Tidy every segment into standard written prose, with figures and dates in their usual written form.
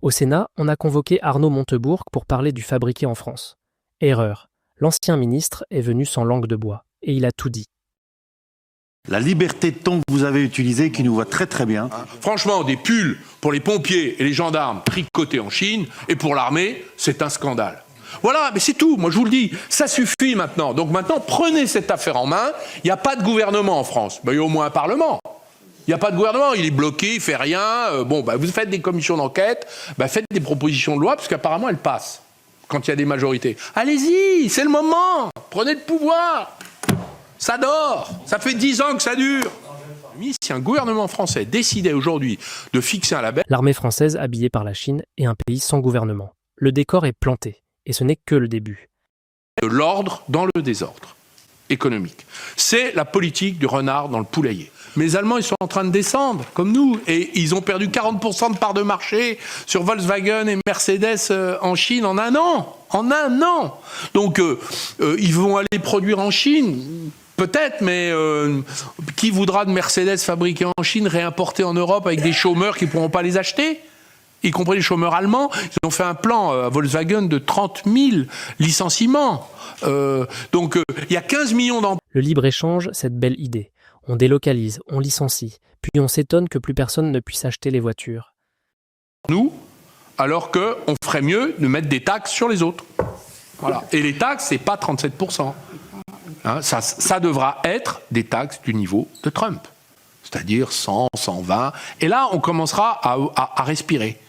Au Sénat, on a convoqué Arnaud Montebourg pour parler du fabriqué en France. Erreur. L'ancien ministre est venu sans langue de bois, et il a tout dit. La liberté de ton que vous avez utilisée, qui nous va très très bien. Franchement, des pulls pour les pompiers et les gendarmes tricotés en Chine, et pour l'armée, c'est un scandale. Voilà, mais c'est tout, moi je vous le dis, ça suffit maintenant. Donc maintenant, prenez cette affaire en main. Il n'y a pas de gouvernement en France. Ben, il y a au moins un Parlement. Il n'y a pas de gouvernement, il est bloqué, il ne fait rien. Vous faites des commissions d'enquête, faites des propositions de loi, parce qu'apparemment elles passent quand il y a des majorités. Allez-y, c'est le moment, prenez le pouvoir. Ça dort, ça fait 10 ans que ça dure. Si un gouvernement français décidait aujourd'hui de fixer un label... L'armée française habillée par la Chine est un pays sans gouvernement. Le décor est planté, et ce n'est que le début. De l'ordre dans le désordre économique. C'est la politique du renard dans le poulailler. Mais les Allemands, ils sont en train de descendre, comme nous, et ils ont perdu 40% de part de marché sur Volkswagen et Mercedes en Chine en un an. En un an. Donc, ils vont aller produire en Chine, peut-être, mais qui voudra de Mercedes fabriquées en Chine, réimportées en Europe avec des chômeurs qui ne pourront pas les acheter ? Y compris les chômeurs allemands. Ils ont fait un plan à Volkswagen de 30 000 licenciements. Donc, il y a 15 millions d'emplois. Le libre-échange, cette belle idée. On délocalise, on licencie, puis on s'étonne que plus personne ne puisse acheter les voitures. Nous, alors qu'on ferait mieux de mettre des taxes sur les autres. Voilà. Et les taxes, c'est pas 37%. Hein, ça devra être des taxes du niveau de Trump. C'est-à-dire 100, 120. Et là, on commencera à respirer.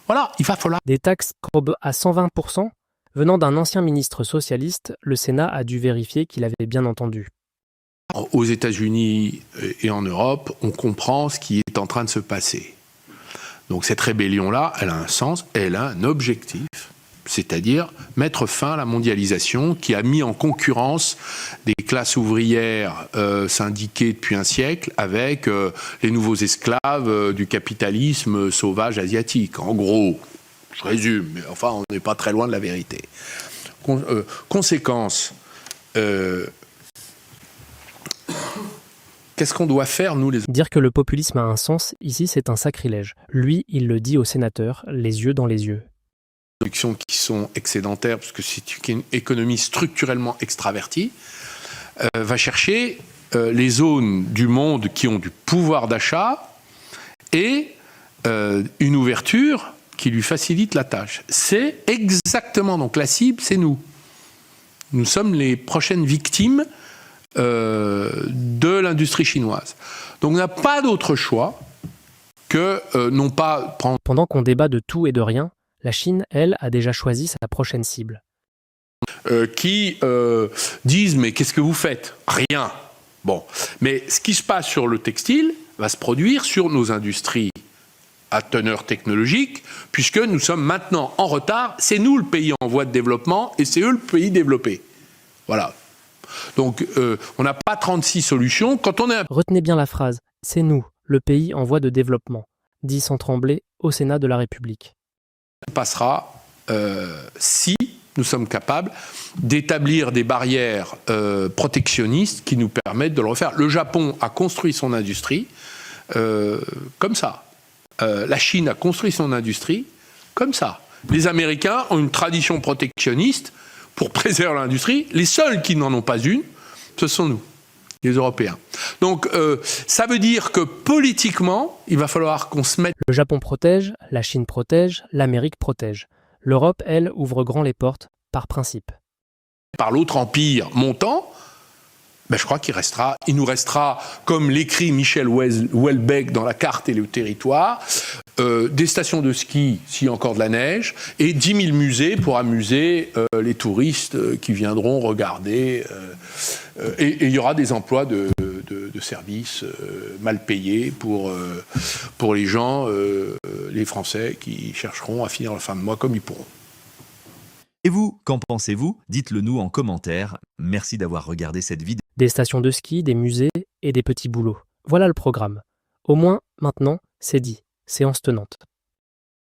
Voilà, il va falloir... Des taxes à 120%. Venant d'un ancien ministre socialiste, le Sénat a dû vérifier qu'il avait bien entendu. Aux États-Unis et en Europe, on comprend ce qui est en train de se passer. Donc cette rébellion-là, elle a un sens, elle a un objectif, c'est-à-dire mettre fin à la mondialisation qui a mis en concurrence des classes ouvrières syndiquées depuis un siècle avec les nouveaux esclaves du capitalisme sauvage asiatique. En gros, je résume, mais enfin on n'est pas très loin de la vérité. Conséquence... Qu'est-ce qu'on doit faire, nous, les... Dire que le populisme a un sens, ici, c'est un sacrilège. Lui, il le dit aux sénateurs, les yeux dans les yeux. Les productions qui sont excédentaires, parce que c'est une économie structurellement extravertie, va chercher les zones du monde qui ont du pouvoir d'achat et une ouverture qui lui facilite la tâche. C'est exactement, donc la cible, c'est nous. Nous sommes les prochaines victimes de l'industrie chinoise. Donc on n'a pas d'autre choix que non pas prendre... Pendant qu'on débat de tout et de rien, la Chine, elle, a déjà choisi sa prochaine cible. Qui disent « mais qu'est-ce que vous faites ?» Rien. Bon. Mais ce qui se passe sur le textile va se produire sur nos industries à teneur technologique, puisque nous sommes maintenant en retard. C'est nous le pays en voie de développement et c'est eux le pays développé. Voilà. Donc, on n'a pas 36 solutions. Quand on est... Retenez bien la phrase. C'est nous, le pays en voie de développement, dit sans trembler au Sénat de la République. On passera si nous sommes capables d'établir des barrières protectionnistes qui nous permettent de le refaire. Le Japon a construit son industrie comme ça. La Chine a construit son industrie comme ça. Les Américains ont une tradition protectionniste pour préserver l'industrie. Les seuls qui n'en ont pas une, ce sont nous, les Européens. Donc, ça veut dire que politiquement, il va falloir qu'on se mette... Le Japon protège, la Chine protège, l'Amérique protège. L'Europe, elle, ouvre grand les portes, par principe. Par l'autre empire montant, je crois il nous restera, comme l'écrit Michel Houellebecq dans La carte et le territoire, des stations de ski, s'il y a encore de la neige, et 10 000 musées pour amuser les touristes qui viendront regarder. Et il y aura des emplois de services mal payés pour les gens, les Français, qui chercheront à finir la fin de mois comme ils pourront. Et vous, qu'en pensez-vous? Dites-le nous en commentaire. Merci d'avoir regardé cette vidéo. Des stations de ski, des musées et des petits boulots. Voilà le programme. Au moins, maintenant, c'est dit. Séance tenante.